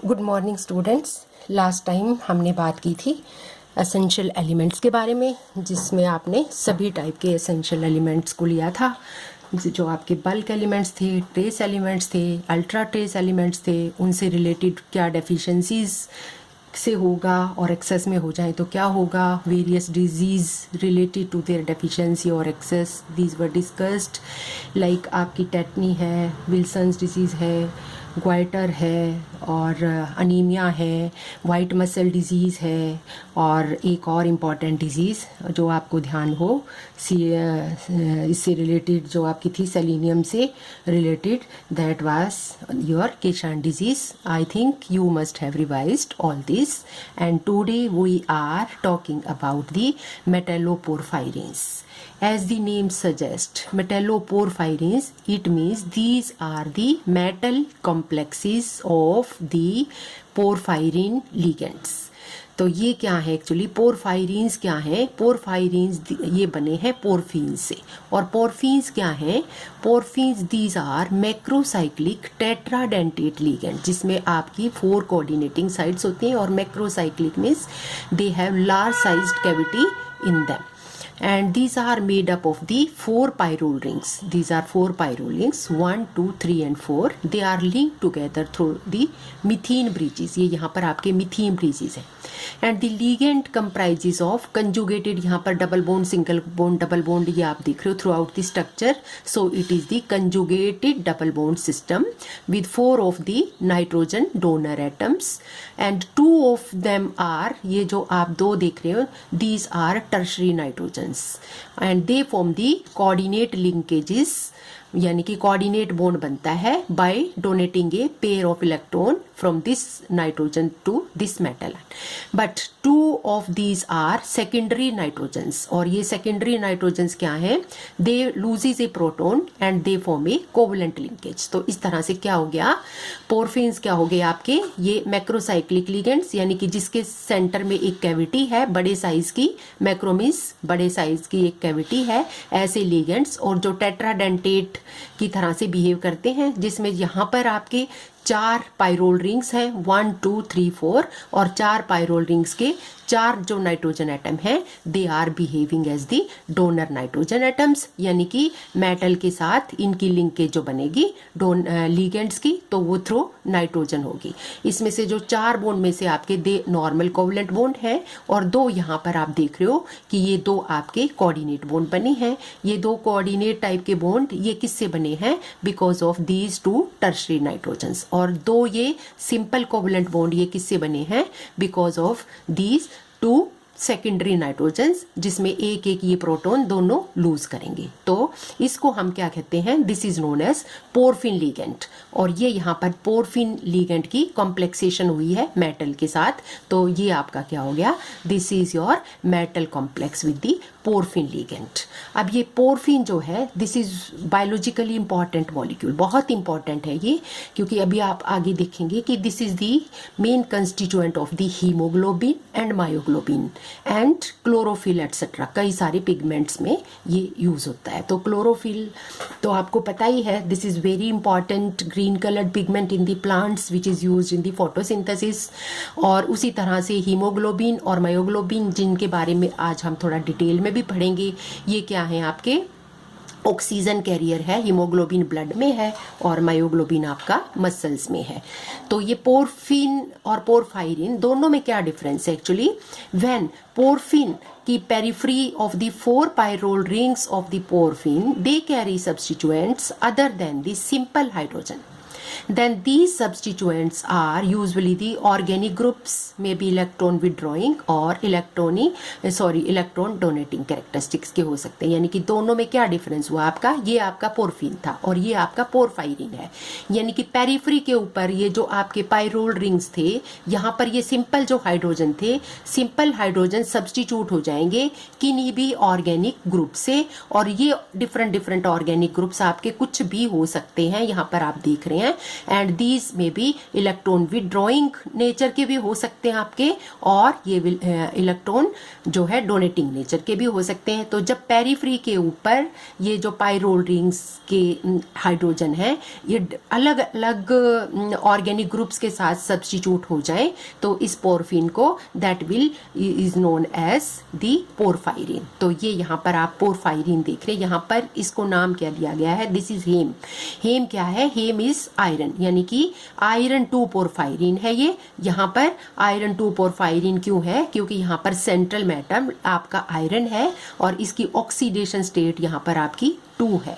Good morning students. Last time हमने बात की थी एसेंशियल एलिमेंट्स के बारे में, जिसमें आपने सभी टाइप के एसेंशियल एलिमेंट्स को लिया था। जो आपके बल्क एलिमेंट्स थे, ट्रेस एलिमेंट्स थे, अल्ट्रा ट्रेस एलिमेंट्स थे, उनसे रिलेटेड क्या डेफिशिएंसीज से होगा और एक्सेस में हो जाए तो क्या होगा, various disease related to their deficiency और excess, these were discussed. Like आपकी टेटनी है, विल्सन्स डिजीज़ है, ग्वाइटर है और अनीमिया है, वाइट मसल डिजीज़ है, और एक और इम्पॉर्टेंट डिजीज़ जो आपको ध्यान हो इससे रिलेटेड जो आपकी थी सेलेनियम से related, that was your Keshan disease. I think you must have revised all this and today we are talking about the metalloporphyrins. As the name suggests, metalloporphyrins, it means these are the metal complexes of the porphyrin ligands. तो ये क्या है actually, पोरफायरिन्स क्या है? पोरफायरिन्स ये बने हैं पोरफिन से, और पोरफिन्स क्या है? Porphins these are macrocyclic tetradentate ligand, जिसमें आपकी 4 कोऑर्डिनेटिंग साइट्स होती हैं, और macrocyclic means they have large sized cavity in them, and these are made up of the 4 pyrrole rings. These are 4 pyrrole rings, 1, 2, 3 and 4. They are linked together through the methane bridges. ये यहाँ पर आपके methane bridges हैं, and the ligand comprises of conjugated, यहाँ पर double bond, single bond, double bond ये आप देख रहे हो throughout the structure. So it is the conjugated double bond system with 4 of the nitrogen donor atoms, and 2 of them are, ये जो आप 2 देख रहे हो, these are tertiary nitrogens, and they form the coordinate linkages, यानी कि coordinate bond बनता है by donating a pair of electron from this nitrogen to this metal, but 2 of these are secondary nitrogens, और ये सेकेंडरी नाइट्रोजन्स क्या है? They loses a proton and they form a covalent linkage. तो इस तरह से क्या हो गया, पोरफिन्स क्या हो गए आपके, ये मैक्रोसाइक्लिक लिगेंड्स, यानी कि जिसके सेंटर में एक कैविटी है बड़े साइज की, मैक्रोमिस बड़े साइज की एक कैविटी है, ऐसे लिगेंड्स, और जो टेट्राडेंटेट की तरह से बिहेव करते हैं, जिसमें यहाँ पर आपके 4 पायरोल रिंग्स हैं, 1, 2, 3, 4, और 4 पायरोल रिंग्स के 4 जो नाइट्रोजन एटम हैं, they are behaving as the donor nitrogen atoms, यानी कि मेटल के साथ इनकी लिंकेज जो बनेगी लिगेंड्स की, तो वो थ्रू नाइट्रोजन होगी। इसमें से जो 4 बॉन्ड में से आपके दे नॉर्मल कोवलेंट बॉन्ड है, और 2 यहाँ पर आप देख रहे हो कि ये 2 आपके कोऑर्डिनेट बॉन्ड बने हैं। ये 2 कोऑर्डिनेट टाइप के बॉन्ड ये किससे बने हैं? Because of these 2 tertiary nitrogens, और 2 ये सिंपल कोवलेंट बॉन्ड ये किससे बने हैं? Because of these 2 secondary nitrogens, जिसमें एक एक ये प्रोटॉन दोनों लूज करेंगे। तो इसको हम क्या कहते हैं? This is known as porphin ligand, और ये यहाँ पर पोरफिन लिगेंड की कॉम्प्लेक्सेशन हुई है मेटल के साथ, तो ये आपका क्या हो गया? This is your metal complex with the porphin ligand. अब ये पोरफिन जो है, this is biologically important molecule, बहुत इंपॉर्टेंट है ये, क्योंकि अभी आप आगे देखेंगे कि this is the main constituent of the haemoglobin and myoglobin and chlorophyll etcetera, कई सारे पिगमेंट्स में ये यूज होता है। तो क्लोरोफिल तो आपको पता ही है, this is very important green coloured pigment in the plants which is used in the photosynthesis, और उसी तरह से हीमोग्लोबिन और मायोग्लोबिन, जिनके बारे में आज हम थोड़ा डिटेल में भी पढ़ेंगे, ये क्या है? आपके ऑक्सीजन कैरियर है। हीमोग्लोबिन ब्लड में है और मायोग्लोबिन आपका मसल्स में है। तो ये पोरफिन और पोरफायरिन दोनों में क्या डिफरेंस है एक्चुअली? व्हेन पोरफिन की periphery of the 4 pyrrole rings of the porphin, they carry substituents other than the simple hydrogen, then these substituents are usually the organic groups, may be electron withdrawing or electron donating characteristics के हो सकते हैं। यानी कि दोनों में क्या difference हुआ आपका? ये आपका पोरफिन था और ये आपका पोरफायरिन है। यानी कि पेरिफेरी के ऊपर ये जो आपके पायरोल रिंग्स थे, यहाँ पर ये सिंपल जो हाइड्रोजन थे, सिंपल हाइड्रोजन सब्स्टिट्यूट हो जाएंगे किन्हीं भी ऑर्गेनिक ग्रुप से, और ये डिफरेंट ऑर्गेनिक ग्रुप्स आपके कुछ भी हो सकते हैं। यहाँ पर आप देख रहे हैं एंड दीज में बी इलेक्ट्रॉन विदड्रॉइंग नेचर के भी हो सकते हैं आपके, और ये इलेक्ट्रॉन जो है डोनेटिंग नेचर के भी हो सकते हैं। तो जब पेरिफ्री के ऊपर ये जो पायरोल रिंग्स के हाइड्रोजन है ये अलग अलग ऑर्गेनिक ग्रुप्स के साथ सब्स्टिट्यूट हो जाए तो इस पोरफिन को that will is known as the porphyrin. तो ये यहाँ पर आप पोरफायरिन देख रहे हैं, यहाँ पर इसको नाम क्या दिया गया है, दिस इज हेम। हेम क्या है, हेम इज आयरन, यानी कि आयरन 2 पोरफायरिन है ये। यहाँ पर आयरन 2 पोरफायरिन क्यों है, क्योंकि यहाँ पर सेंट्रल मैटम आपका आयरन है और इसकी ऑक्सीडेशन स्टेट यहाँ पर आपकी 2 है।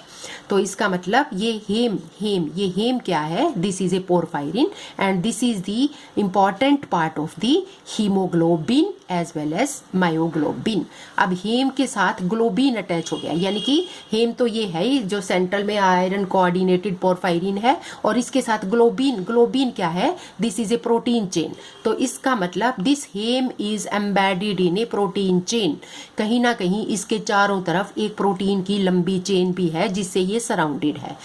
तो इसका मतलब ये हेम क्या है, this is a porphyrin and this is the important part of the haemoglobin as well as myoglobin. अब हेम के साथ ग्लोबिन अटैच हो गया, यानी कि हेम तो ये है ही जो सेंट्रल में आयरन कोऑर्डिनेटेड पोरफायरिन है, और इसके साथ ग्लोबिन क्या है, this is a protein chain. तो इसका मतलब this heme is embedded in a protein chain, कहीं ना कहीं इसके चारों तरफ एक प्रोटीन की लंबी चेन भी है जिससे ये सराउंडेड है।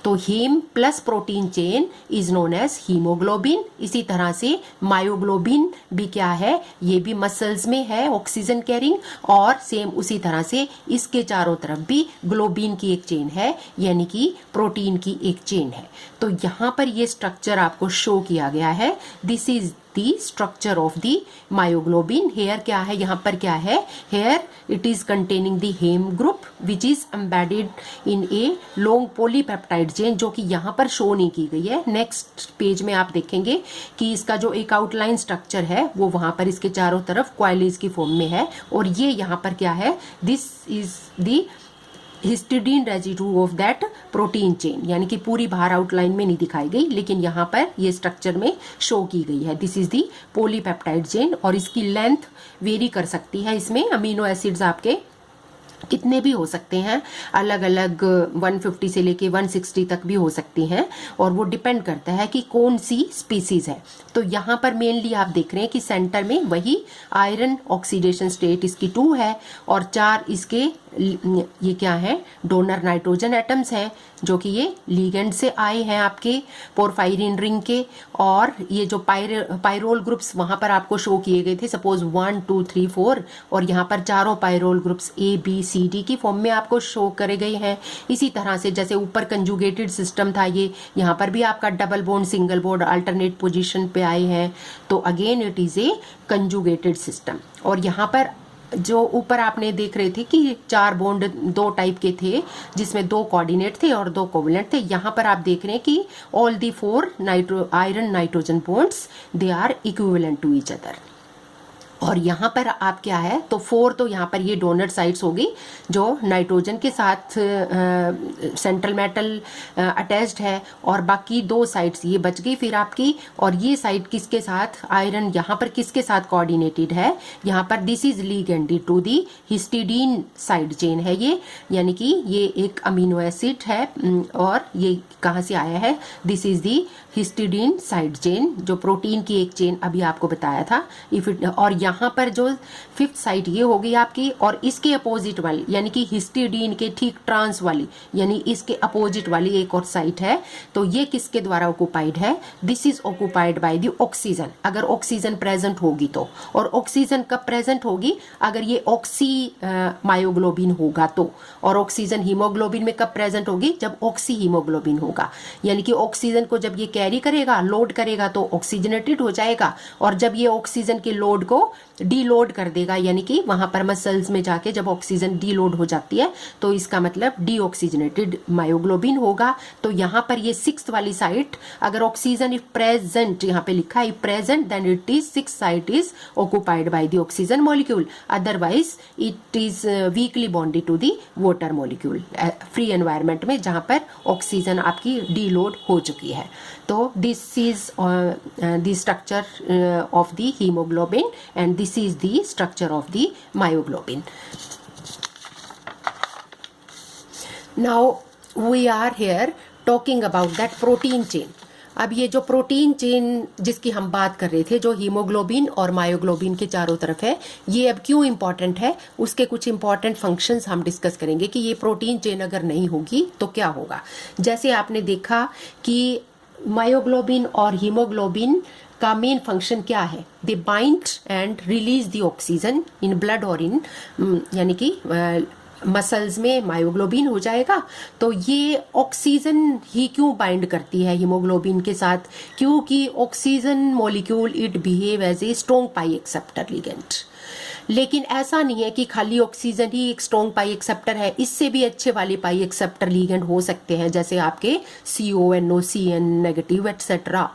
तो haem plus protein chain is known as haemoglobin. इसी तरह से मायोग्लोबिन भी क्या है, ये भी मसल्स में है ऑक्सीजन कैरिंग, और सेम उसी तरह से इसके चारों तरफ भी ग्लोबिन की एक चेन है, यानी कि प्रोटीन की एक चेन है। तो यहाँ पर ये स्ट्रक्चर आपको शो किया गया है, this is the structure of the myoglobin. Here क्या है, यहाँ पर क्या है, here it is containing the heme group which is embedded in a long polypeptide chain, जो कि यहाँ पर शो नहीं की गई है। नेक्स्ट पेज में आप देखेंगे कि इसका जो एक आउटलाइन स्ट्रक्चर है वो वहां पर इसके चारों तरफ क्वाइलेज की फॉर्म में है, और ये यहाँ पर क्या है, this is the histidine residue of that protein chain, यानी कि पूरी बाहर आउटलाइन में नहीं दिखाई गई लेकिन यहाँ पर ये स्ट्रक्चर में शो की गई है। This is the polypeptide chain, और इसकी लेंथ वेरी कर सकती है, इसमें अमीनो एसिड्स आपके कितने भी हो सकते हैं, अलग अलग 150 से लेके 160 तक भी हो सकती हैं, और वो डिपेंड करता है कि कौन सी स्पीसीज है। तो यहाँ पर मेनली आप देख रहे हैं कि सेंटर में वही आयरन ऑक्सीडेशन स्टेट इसकी 2 है, और 4 इसके ये क्या है, डोनर नाइट्रोजन एटम्स हैं जो कि ये लीगेंड से आए हैं आपके पोरफायरिन रिंग के, और ये जो पायरोल ग्रुप्स वहां पर आपको शो किए गए थे, सपोज 1 2 3 4, और यहाँ पर चारों पायरोल ग्रुप्स ABCD की फॉर्म में आपको शो करे गए हैं। इसी तरह से जैसे ऊपर कंजुगेटेड सिस्टम था, ये यहाँ पर भी आपका double bond single bond alternate position पे आए हैं, तो again it is a conjugated system. और यहाँ पर जो ऊपर आपने देख रहे थे कि 4 बॉन्ड 2 टाइप के थे जिसमें 2 कोऑर्डिनेट थे और 2 कोवलेंट थे, यहाँ पर आप देख रहे हैं कि all the 4 iron nitrogen bonds they are equivalent to each other. और यहाँ पर आप क्या है, तो 4 तो यहाँ पर ये डोनर साइट्स होगी जो नाइट्रोजन के साथ सेंट्रल मेटल अटैच्ड है, और बाकी 2 साइट्स ये बच गई फिर आपकी। और ये साइट किसके साथ, आयरन यहाँ पर किसके साथ कोऑर्डिनेटेड है, यहाँ पर this is liganded to the histidine side chain है ये, यानी कि ये एक अमीनो एसिड है, और ये कहाँ से आया है, this is the histidine side chain, जो प्रोटीन की एक चेन अभी आपको बताया था। इफ इट, और यहाँ पर जो 5th साइट ये होगी आपकी, और इसके अपोजिट वाली यानी कि हिस्टिडीन के ठीक ट्रांस वाली यानी इसके अपोजिट वाली एक और साइट है, तो ये किसके द्वारा ऑक्युपाइड है, this is occupied by the oxygen. अगर ऑक्सीजन प्रेजेंट होगी तो, और ऑक्सीजन कब प्रेजेंट होगी, अगर ये ऑक्सी मायोग्लोबिन होगा तो, और ऑक्सीजन हीमोग्लोबिन में कब प्रेजेंट होगी, जब ऑक्सी हीमोग्लोबिन होगा, यानी कि ऑक्सीजन को जब ये कैरी करेगा, लोड करेगा तो ऑक्सीजनेटेड हो जाएगा, और जब ये ऑक्सीजन के लोड को डीलोड कर देगा, यानी कि वहां पर मसल्स में जाके जब ऑक्सीजन डीलोड हो जाती है तो इसका मतलब डीऑक्सीजनेटेड मायोग्लोबिन होगा। तो यहाँ पर ये 6th वाली साइट, अगर ऑक्सीजन इफ प्रेजेंट, यहाँ पे लिखा है present, then it is 6th site is occupied by the oxygen molecule, otherwise it is weakly bonded to the water molecule free environment में जहां पर ऑक्सीजन आपकी डीलोड हो चुकी है। तो this is the structure of the haemoglobin and this is the structure of the myoglobin. Now we are here talking about that protein chain. अब ये जो प्रोटीन चेन जिसकी हम बात कर रहे थे, जो हीमोग्लोबिन और मायोग्लोबिन के चारों तरफ है, ये अब क्यों इंपॉर्टेंट है, उसके कुछ इंपॉर्टेंट फंक्शंस हम डिस्कस करेंगे कि ये प्रोटीन चेन अगर नहीं होगी तो क्या होगा। जैसे आपने देखा कि मायोग्लोबिन और हीमोग्लोबिन का मेन फंक्शन क्या है? दे bind and release the oxygen in blood और इन यानी कि मसल्स में मायोग्लोबिन हो जाएगा। तो ये ऑक्सीजन ही क्यों बाइंड करती है हीमोग्लोबिन के साथ? क्योंकि oxygen molecule it behave as a strong pi acceptor ligand. लेकिन ऐसा नहीं है कि खाली ऑक्सीजन ही एक स्ट्रॉन्ग पाई एक्सेप्टर है, इससे भी अच्छे वाले पाई एक्सेप्टर लिगेंड हो सकते हैं, जैसे आपके CO, NO, CN negative etcetera.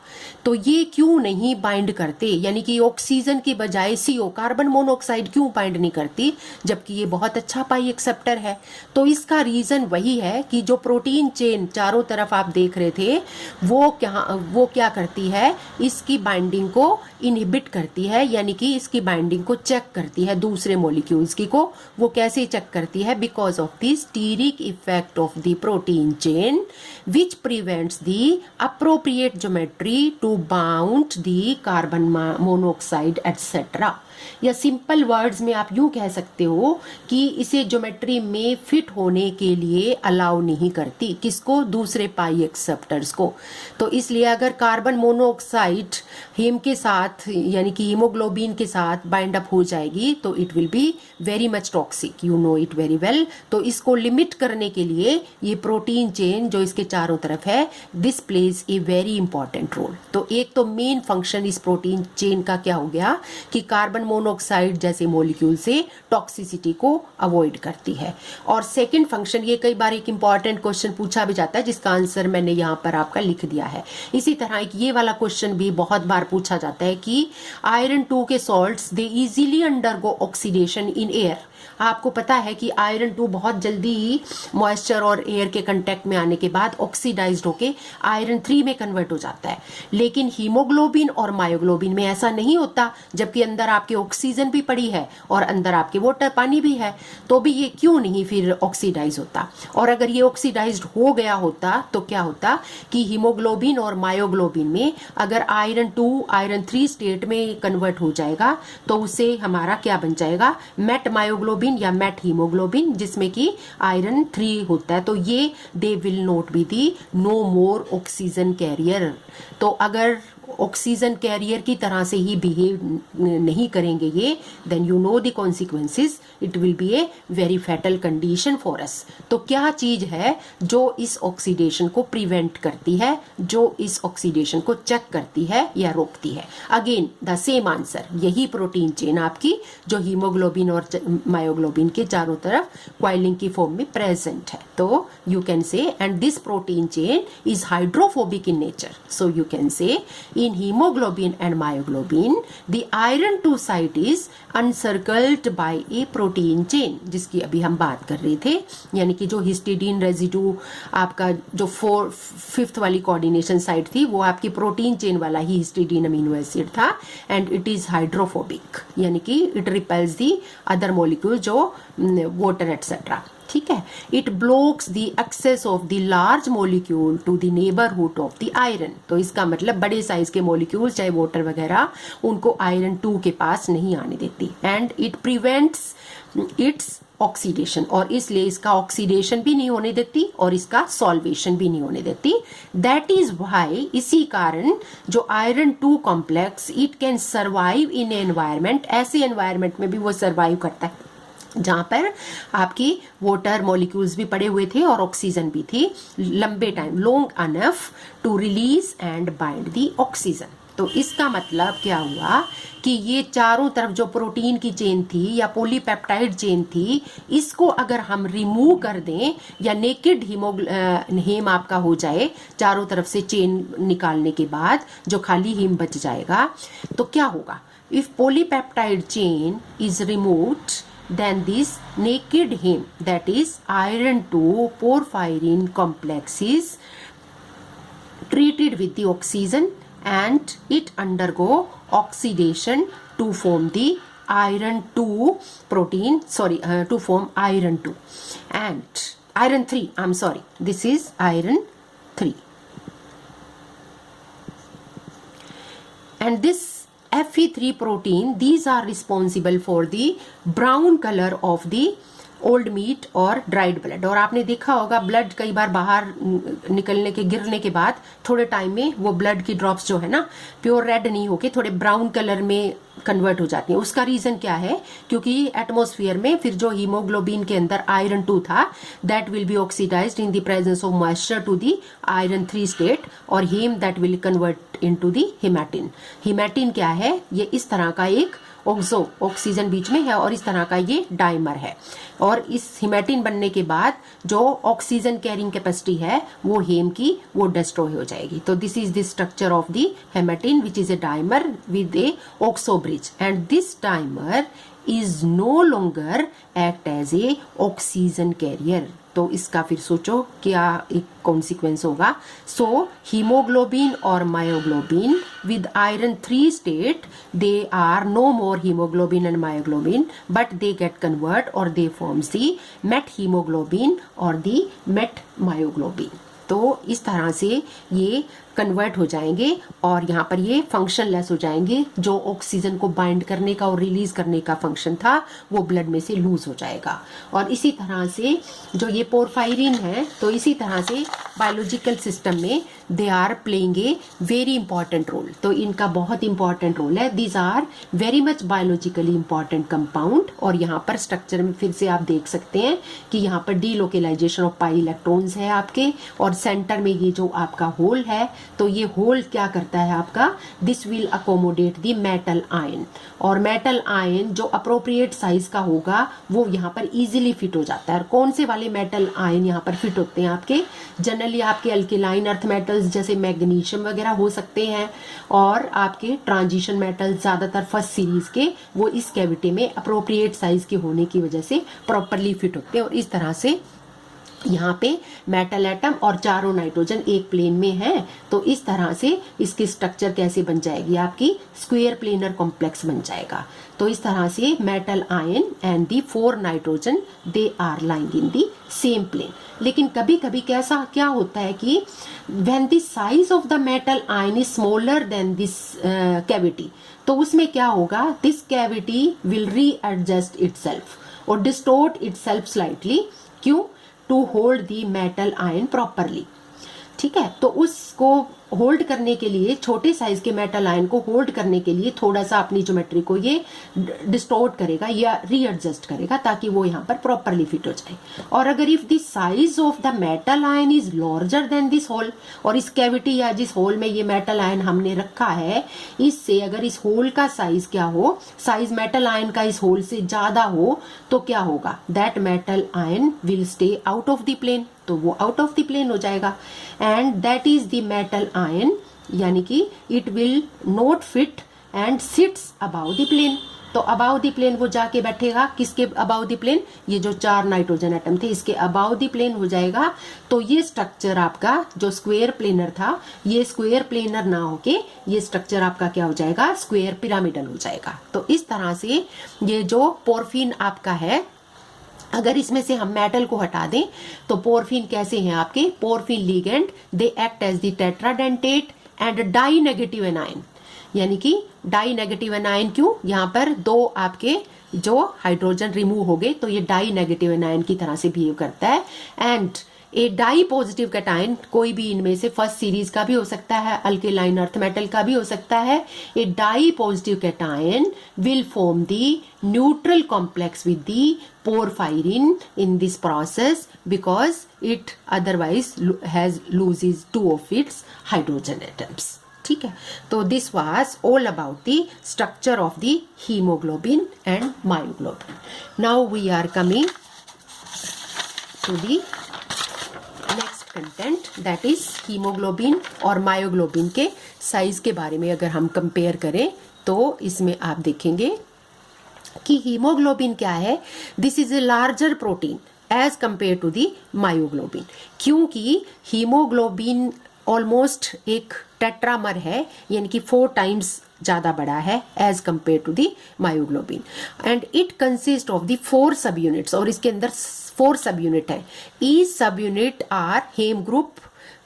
तो ये क्यों नहीं बाइंड करते? यानी कि ऑक्सीजन की बजाय CO कार्बन मोनोऑक्साइड क्यों बाइंड नहीं करती, जबकि ये बहुत अच्छा पाई एक्सेप्टर है? तो इसका रीजन वही है कि जो प्रोटीन चेन चारों तरफ आप देख रहे थे वो क्या करती है, इसकी बाइंडिंग को इनहिबिट करती है, यानी कि इसकी बाइंडिंग को चेक करती है दूसरे मॉलिक्यूल्स की को। वो कैसे चेक करती है? Because of the steric effect of the protein chain which prevents the appropriate geometry to bound the carbon monoxide etcetera. या सिंपल वर्ड्स में आप यूं कह सकते हो कि इसे ज्योमेट्री में फिट होने के लिए अलाउ नहीं करती, किसको? दूसरे पाई एक्सेप्टर्स को। तो इसलिए अगर कार्बन मोनोऑक्साइड हीम के साथ यानी कि हीमोग्लोबिन के साथ बाइंड अप हो जाएगी तो it will be very much toxic, you know it very well. तो इसको लिमिट करने के लिए ये प्रोटीन चेन जो इसके चारों तरफ है, this plays a very important role. तो एक तो मेन फंक्शन इस प्रोटीन चेन का क्या हो गया कि कार्बन मोनोऑक्साइड जैसे मॉलिक्यूल से टॉक्सिसिटी को अवॉइड करती है। और सेकंड फंक्शन, ये कई बार एक इंपॉर्टेंट क्वेश्चन पूछा भी जाता है जिसका आंसर मैंने यहाँ पर आपका लिख दिया है। इसी तरह एक ये वाला क्वेश्चन भी बहुत बार पूछा जाता है कि आयरन 2 के salts they easily undergo oxidation in air. आपको पता है कि आयरन 2 बहुत जल्दी ही मॉइस्चर और एयर के कांटेक्ट में आने के बाद ऑक्सीडाइज्ड होके आयरन 3 में कन्वर्ट हो जाता है। लेकिन हीमोग्लोबिन और मायोग्लोबिन में ऐसा नहीं होता, जबकि अंदर आपके ऑक्सीजन भी पड़ी है और अंदर आपके वाटर पानी भी है, तो भी ये क्यों नहीं फिर ऑक्सीडाइज होता? और अगर ये ऑक्सीडाइज्ड हो गया होता तो क्या होता कि हीमोग्लोबिन और मायोग्लोबिन में अगर आयरन 2 आयरन 3 स्टेट में कन्वर्ट हो जाएगा तो उससे हमारा क्या बन जाएगा? मेट मायोग्लोबिन या मेट हीमोग्लोबिन, जिसमें कि आयरन 3 होता है। तो ये they will not be the no more oxygen carrier. तो अगर ऑक्सीजन कैरियर की तरह से ही बिहेव नहीं करेंगे ये, then you know the consequences, it will be a very fatal condition for us. तो क्या चीज है जो इस ऑक्सीडेशन को प्रिवेंट करती है, जो इस ऑक्सीडेशन को चेक करती है या रोकती है? अगेन द सेम आंसर, यही प्रोटीन चेन आपकी जो हीमोग्लोबिन और मायोग्लोबिन के चारों तरफ क्वाइलिंग की फॉर्म में प्रेजेंट है। तो you can say and this protein chain is hydrophobic in nature, so you can say in hemoglobin and myoglobin the iron 2 site is encircled by a protein chain, जिसकी अभी हम बात कर रहे थे। यानी कि जो हिस्टिडीन रेजिड्यू आपका जो 5th वाली कोऑर्डिनेशन साइट थी वो आपकी प्रोटीन चेन वाला ही हिस्टिडीन अमीनो एसिड था, एंड इट इज हाइड्रोफोबिक, यानी कि it repels the other molecule जो वाटर एटसेट्रा। ठीक है, it blocks the access of the large molecule to the neighbourhood of the iron. तो इसका मतलब बड़े साइज के मॉलिक्यूल चाहे वाटर वगैरह उनको आयरन 2 के पास नहीं आने देती, and it prevents its oxidation, और इसलिए इसका ऑक्सीडेशन भी नहीं होने देती और इसका सॉल्वेशन भी नहीं होने देती। दैट इज व्हाई, इसी कारण जो iron 2 complex it can survive in environment, ऐसे एनवायरमेंट में भी वो सर्वाइव करता है जहां पर आपकी वाटर मॉलिक्यूल्स भी पड़े हुए थे और ऑक्सीजन भी थी लंबे time, long enough to release and bind the oxygen. तो इसका मतलब क्या हुआ कि ये चारों तरफ जो प्रोटीन की चेन थी या पॉलीपेप्टाइड चेन थी, इसको अगर हम रिमूव कर दें या नेकेड हीम आपका हो जाए चारों तरफ से चेन निकालने के बाद जो खाली हीम बच जाएगा, तो क्या होगा? If polypeptide chain is removed, then this naked heme, that is iron 2 porphyrin complex, is treated with the oxygen and it undergo oxidation to form the iron 2 protein, to form iron 2 and iron 3, I'm sorry, this is iron 3, and this Fe3 protein, these are responsible for the brown color of the old meat और dried blood. और आपने देखा होगा blood कई बार बाहर निकलने के गिरने के बाद थोड़े टाइम में वो ब्लड की ड्रॉप्स जो है ना प्योर रेड नहीं होके थोड़े ब्राउन कलर में कन्वर्ट हो जाती है। उसका रीजन क्या है, क्योंकि एटमॉस्फेयर में फिर जो हीमोग्लोबिन के अंदर आयरन 2 था that will be oxidised in the presence of moisture to the iron 3 state, और haem that will convert into the haematin. Haematin क्या है, ये इस तरह का एक ऑक्सीजन बीच में है और इस तरह का ये डाइमर है, और इस हेमाटिन बनने के बाद जो ऑक्सीजन कैरिंग कैपेसिटी है वो हेम की वो डिस्ट्रॉय हो जाएगी। तो this is the structure of the haematin which is a dimer with a oxo bridge, and this dimer is no longer act as a oxygen carrier. तो इसका फिर सोचो क्या एक कॉन्सिक्वेंस होगा। सो हीमोग्लोबिन और myoglobin with iron 3 state, they are no more hemoglobin and myoglobin, but they get convert or they forms the methemoglobin or the metmyoglobin। तो इस तरह से ये कन्वर्ट हो जाएंगे और यहाँ पर ये फंक्शनलेस हो जाएंगे। जो ऑक्सीजन को बाइंड करने का और रिलीज करने का फंक्शन था वो ब्लड में से लूज हो जाएगा। और इसी तरह से जो ये पोरफायरिन है, तो इसी तरह से बायोलॉजिकल सिस्टम में they are playing a very important role. तो इनका बहुत इंपॉर्टेंट रोल है। These are very much biologically important compound. और यहाँ पर स्ट्रक्चर में फिर से आप देख सकते हैं कि यहाँ पर डीलोकेलाइजेशन ऑफ पाई इलेक्ट्रॉन्स है आपके, और सेंटर में ये जो आपका होल है, तो ये होल क्या करता है आपका, this will accommodate the metal ion. और मेटल आयन जो अप्रोप्रिएट साइज का होगा वो यहाँ पर इजीली फिट हो जाता है। और कौन से वाले मेटल आयन यहाँ पर फिट होते हैं आपके, जनरली आपके अल्केलाइन अर्थ मेटल्स जैसे मैग्नीशियम वगैरह हो सकते हैं, और आपके ट्रांजिशन मेटल्स ज्यादातर फर्स्ट सीरीज के वो इस कैविटी में अप्रोप्रिएट साइज के होने की वजह से प्रॉपरली फिट होते हैं। और इस तरह से यहाँ पे मेटल एटम और चारों नाइट्रोजन एक प्लेन में है। तो इस तरह से इसकी स्ट्रक्चर कैसे बन जाएगी, आपकी स्क्वायर प्लेनर कॉम्प्लेक्स बन जाएगा। तो इस तरह से metal ion and the 4 nitrogen they are lying in the same plane. लेकिन कभी कभी कैसा क्या होता है कि when the size of the metal ion is smaller than this cavity, तो उसमें क्या होगा, this cavity will readjust itself और डिस्टोर्ट इटसेल्फ स्लाइटली। क्यों, to hold the metal ion properly. ठीक है, तो उसको होल्ड करने के लिए, छोटे साइज के मेटल आयन को होल्ड करने के लिए थोड़ा सा अपनी ज्योमेट्री को ये डिस्टोर्ट करेगा या रीएडजस्ट करेगा ताकि वो यहाँ पर प्रॉपरली फिट हो जाए। और अगर if the size of the metal ion is larger than this hole, और इस कैविटी या जिस होल में ये मेटल आयन हमने रखा है, इससे अगर इस होल का साइज क्या हो, साइज मेटल आयन का इस होल से ज्यादा हो, तो क्या होगा, that metal ion will stay out of the plane. तो वो आउट ऑफ द प्लेन हो जाएगा, and that is the metal ion, यानी कि it will not fit and sits above the plane. तो अबाउ द प्लेन वो जाके बैठेगा, किसके अबाउ द प्लेन, ये जो 4 नाइट्रोजन एटम थे इसके अबाउ द प्लेन हो जाएगा। तो ये स्ट्रक्चर आपका जो स्क्वायर प्लेनर था, ये स्क्वायर प्लेनर ना होके ये स्ट्रक्चर आपका क्या हो जाएगा, स्क्वायर पिरामिडल हो जाएगा। तो इस तरह से ये जो पोरफिन आपका है, अगर इसमें से हम मेटल को हटा दें तो पोरफिन कैसे हैं आपके, porphin ligand, they act as the tetradentate and di negative anion. यानी कि डाई नेगेटिव एनायन क्यों, यहाँ पर 2 आपके जो हाइड्रोजन रिमूव हो गए तो ये डाई नेगेटिव एनायन की तरह से बिहेव करता है। And a die positive cation, कोई भी इनमें से फर्स्ट सीरीज का भी हो सकता है, अल्केलाइन अर्थ मेटल का भी हो सकता है। A die positive cation will form the neutral complex with the porphyrin in this process because it otherwise has loses 2 of its hydrogen atoms। ठीक है, तो this was all about the structure of the haemoglobin and myoglobin. Now we are coming to the next content, that is haemoglobin और myoglobin के size के बारे में अगर हम कंपेयर करें तो इसमें आप देखेंगे कि हीमोग्लोबिन क्या है, this is a larger protein as compare to the myoglobin. क्योंकि हीमोग्लोबिन ऑलमोस्ट एक टेट्रामर है, यानी कि 4 टाइम्स ज्यादा बड़ा है as compare to the myoglobin, and it consist of the 4 सब यूनिट्स। और इसके अंदर 4 सब यूनिट है। ईच सब यूनिट आर हेम ग्रुप,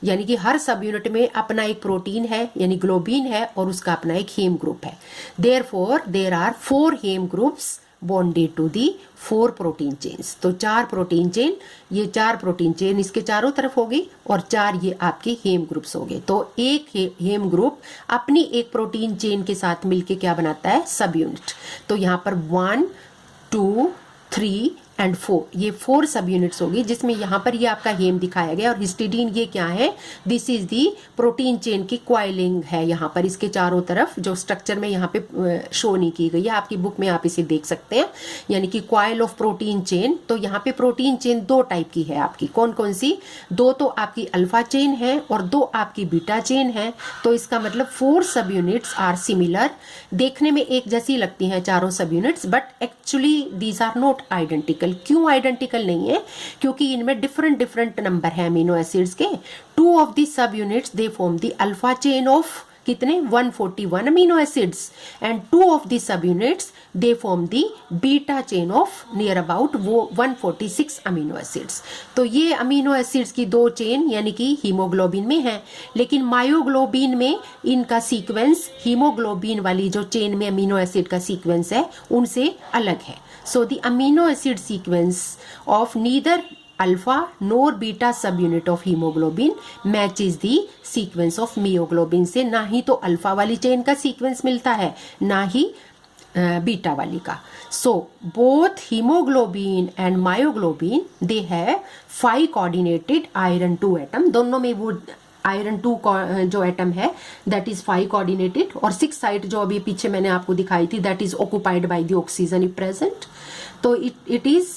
यानी कि हर सब यूनिट में अपना एक प्रोटीन है यानी ग्लोबिन है और उसका अपना एक हेम ग्रुप है। Therefore there are 4 haem groups bonded to the 4 protein chains. तो 4 प्रोटीन चेन, ये 4 प्रोटीन चेन इसके चारों तरफ होगी और 4 ये आपके हेम ग्रुप्स होंगे। तो एक हेम ग्रुप अपनी एक प्रोटीन चेन के साथ मिलके क्या बनाता है, सब यूनिट। तो यहाँ पर 1, 2, 3 एंड 4, ये 4 सब यूनिट्स होगी, जिसमें यहाँ पर ये आपका हेम दिखाया गया। और हिस्टिडीन ये क्या है, this is the protein chain की क्वाइलिंग है यहाँ पर इसके चारों तरफ, जो स्ट्रक्चर में यहाँ पे शो नहीं की गई है, आपकी बुक में आप इसे देख सकते हैं, यानी कि क्वाइल ऑफ प्रोटीन चेन। तो यहाँ पे प्रोटीन चेन 2 टाइप की है आपकी, कौन कौन सी, 2 तो आपकी अल्फा चेन है और 2 आपकी बीटा चेन है। तो इसका मतलब 4 सब यूनिट्स आर सिमिलर, देखने में एक जैसी लगती हैं चारों subunits, but actually these are not identical. क्यों आइडेंटिकल नहीं है, क्योंकि इनमें डिफरेंट नंबर है अमीनो एसिड्स के। 2 of the subunits they form the alpha chain of कितने, 141 amino acids, and 2 of the subunits they form the beta chain of near about वो 146 amino acids. तो ये amino acids की 2 chain यानी कि haemoglobin में है, लेकिन मायोग्लोबिन में इनका सीक्वेंस हीमोग्लोबिन वाली जो चेन में अमीनो एसिड का सीक्वेंस है उनसे अलग है। So the amino acid sequence of neither alpha nor beta subunit of hemoglobin matches the sequence of myoglobin से। ना ही तो अल्फा वाली चेन का सीक्वेंस मिलता है, ना ही बीटा वाली का। So both hemoglobin and myoglobin they have 5 coordinated iron 2 atom, दोनों में वो आयरन 2 जो एटम है दैट इज 5 कोऑर्डिनेटेड, और 6 साइट जो अभी पीछे मैंने आपको दिखाई थी that is occupied by the oxygen if present. तो it is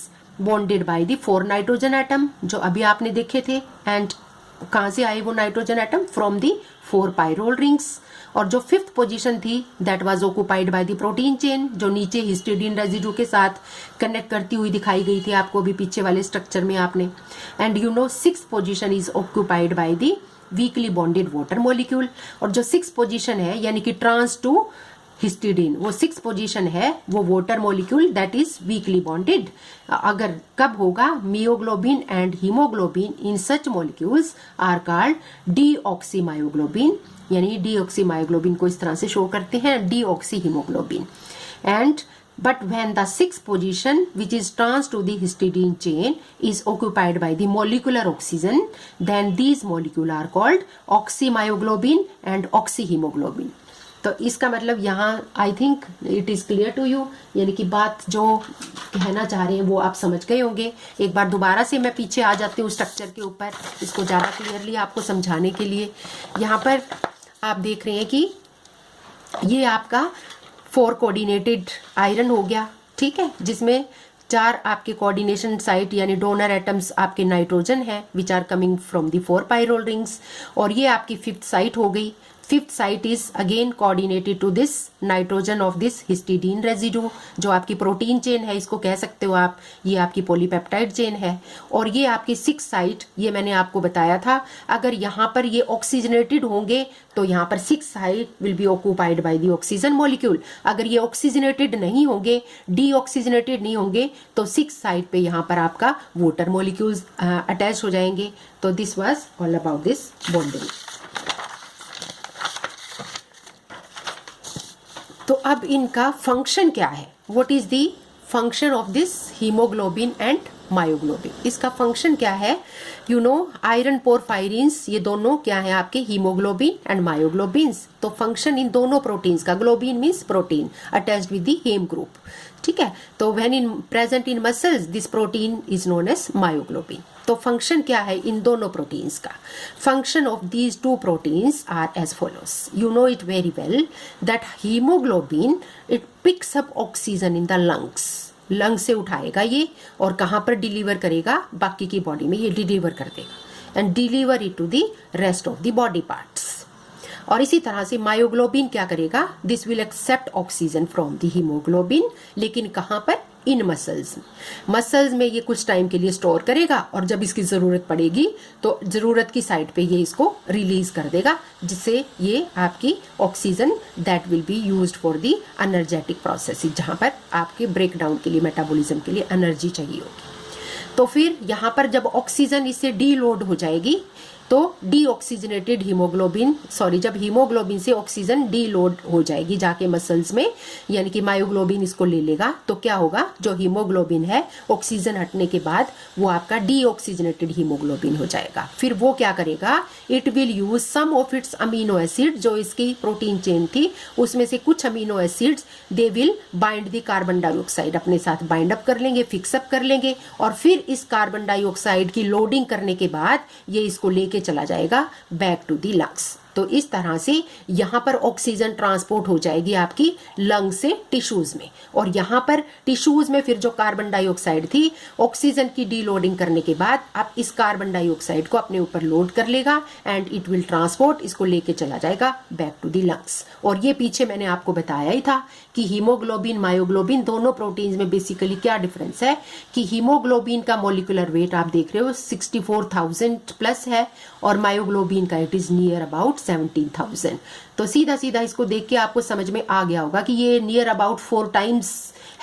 bonded by the 4 nitrogen atom जो अभी आपने देखे थे। एंड कहाँ से आए वो nitrogen atom, from the 4 pyrrole rings. और जो 5th पोजीशन थी that was occupied by the protein chain, जो नीचे हिस्टिडीन रेजिड्यू के साथ कनेक्ट करती हुई दिखाई गई थी आपको अभी पीछे वाले स्ट्रक्चर में आपने। And you know 6th position is occupied by the weekly bonded water molecule. और जो 6th पोजीशन है यानी कि ट्रांस टू हिस्टिडीन, वो 6th पोजीशन है वो water molecule that is weakly bonded. अगर कब होगा, myoglobin and haemoglobin in such molecules are called deoxymyoglobin, यानी डीऑक्सीमायोग्लोबिन को इस तरह से शो करते हैं deoxy haemoglobin. And but when the 6th position which is trans to the histidine chain is occupied by the molecular oxygen, then these molecule are called oxymyoglobin and oxyhemoglobin। तो इसका मतलब यहाँ I think it is clear to you, यानी कि बात जो कहना चाह रहे हैं वो आप समझ गए होंगे। एक बार दोबारा से मैं पीछे आ जाती हूँ स्ट्रक्चर के ऊपर, इसको ज़्यादा क्लियरली आपको समझाने के लिए। यहाँ पर आप देख रहे हैं कि ये आपका 4 कोऑर्डिनेटेड आयरन हो गया, ठीक है, जिसमें 4 आपके कोऑर्डिनेशन साइट यानी डोनर एटम्स आपके नाइट्रोजन है which are coming from the 4 pyrrole rings. और ये आपकी 5th साइट हो गई। 5th site is again coordinated to this nitrogen of this histidine residue, जो आपकी प्रोटीन चेन है इसको कह सकते हो आप, ये आपकी पॉलीपेप्टाइड चेन है। और ये आपकी 6th साइट, ये मैंने आपको बताया था, अगर यहाँ पर ये ऑक्सीजनेटेड होंगे तो यहाँ पर 6th site will be occupied by the oxygen molecule. अगर ये ऑक्सीजनेटेड नहीं होंगे, डीऑक्सीजनेटेड नहीं होंगे, तो 6th साइट पे यहाँ पर आपका वाटर मॉलिक्यूल्स अटैच हो जाएंगे। तो this was all about this bonding. तो अब इनका फंक्शन क्या है, what is the function of this haemoglobin and myoglobin. इसका फंक्शन क्या है, यू नो आयरन पोरफायरिन्स ये दोनों क्या है आपके हीमोग्लोबिन एंड मायोग्लोबिन्स। तो फंक्शन इन दोनों प्रोटीन्स का, globin means protein attached with the haem group, ठीक है। तो when in present in muscles this protein is known as myoglobin. तो फंक्शन क्या है इन दोनों प्रोटीन्स का, function of these 2 proteins are as follows. You know it very well that haemoglobin it picks up oxygen in the lungs, lung से उठाएगा ये और कहाँ पर डिलीवर करेगा, बाकी की बॉडी में ये डिलीवर कर देगा and deliver it to the rest of the body parts. और इसी तरह से मायोग्लोबिन क्या करेगा, this will accept oxygen from the haemoglobin, लेकिन कहाँ पर, इन मसल्स में ये कुछ टाइम के लिए स्टोर करेगा और जब इसकी ज़रूरत पड़ेगी तो ज़रूरत की साइड पे ये इसको रिलीज कर देगा, जिससे ये आपकी oxygen that will be used for the energetic process, जहाँ पर आपके ब्रेक डाउन के लिए, मेटाबॉलिज्म के लिए एनर्जी चाहिए होगी। तो फिर यहाँ पर जब ऑक्सीजन इससे डीलोड हो जाएगी, तो डीऑक्सीजनेटेड हीमोग्लोबिन, सॉरी, जब हीमोग्लोबिन से ऑक्सीजन डीलोड हो जाएगी जाके मसल्स में, यानी कि मायोग्लोबिन इसको ले लेगा, तो क्या होगा, जो हीमोग्लोबिन है ऑक्सीजन हटने के बाद वो आपका डीऑक्सीजनेटेड हीमोग्लोबिन हो जाएगा। फिर वो क्या करेगा, it will use some of its amino acid, जो इसकी प्रोटीन चेन थी उसमें से कुछ amino acids they will bind the carbon dioxide, अपने साथ बाइंड अप कर लेंगे, फिक्सअप कर लेंगे, और फिर इस कार्बन डाइऑक्साइड की लोडिंग करने के बाद ये इसको लेके चला जाएगा बैक टू दी लंग्स। तो इस तरह से यहाँ पर ऑक्सीजन ट्रांसपोर्ट हो जाएगी आपकी लंग से टिश्यूज में, और यहाँ पर टिश्यूज में फिर जो कार्बन डाइऑक्साइड थी ऑक्सीजन की डीलोडिंग करने के बाद अब इस कार्बन डाइऑक्साइड को अपने ऊपर लोड कर लेगा एंड इट विल ट्रांसपोर्ट, इसको लेके चला जाएगा बैक टू दी लंग्स। और ये पीछे मैंने आपको बताया ही था कि हीमोग्लोबिन मायोग्लोबिन दोनों प्रोटीन्स में बेसिकली क्या डिफरेंस है, कि हीमोग्लोबिन का मोलिकुलर वेट आप देख रहे हो 64,000 प्लस है, और मायोग्लोबिन का इट इज नियर अबाउट 17,000। तो सीधा सीधा इसको देख के आपको समझ में आ गया होगा कि ये नियर अबाउट 4 टाइम्स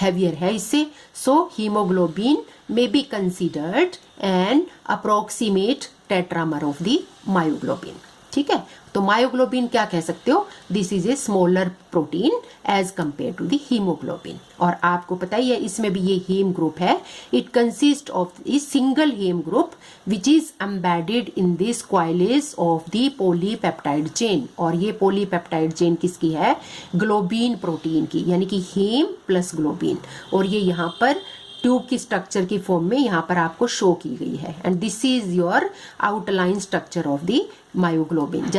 हैवियर है इससे। So haemoglobin may be considered an approximate tetramer of the myoglobin। ठीक है, तो मायोग्लोबिन क्या कह सकते हो, this is a smaller protein as compare to the haemoglobin. और आपको पता ही है इसमें भी ये हेम ग्रुप है, it consist of a single haem group which is embedded in the squiggles of the polypeptide chain. और ये पॉलीपेप्टाइड चेन किसकी है, ग्लोबिन प्रोटीन की, यानी कि हेम प्लस ग्लोबिन। और ये यहाँ पर ट्यूब की स्ट्रक्चर की फॉर्म में यहाँ पर आपको शो की गई है, and this is your outline structure of the myoglobin.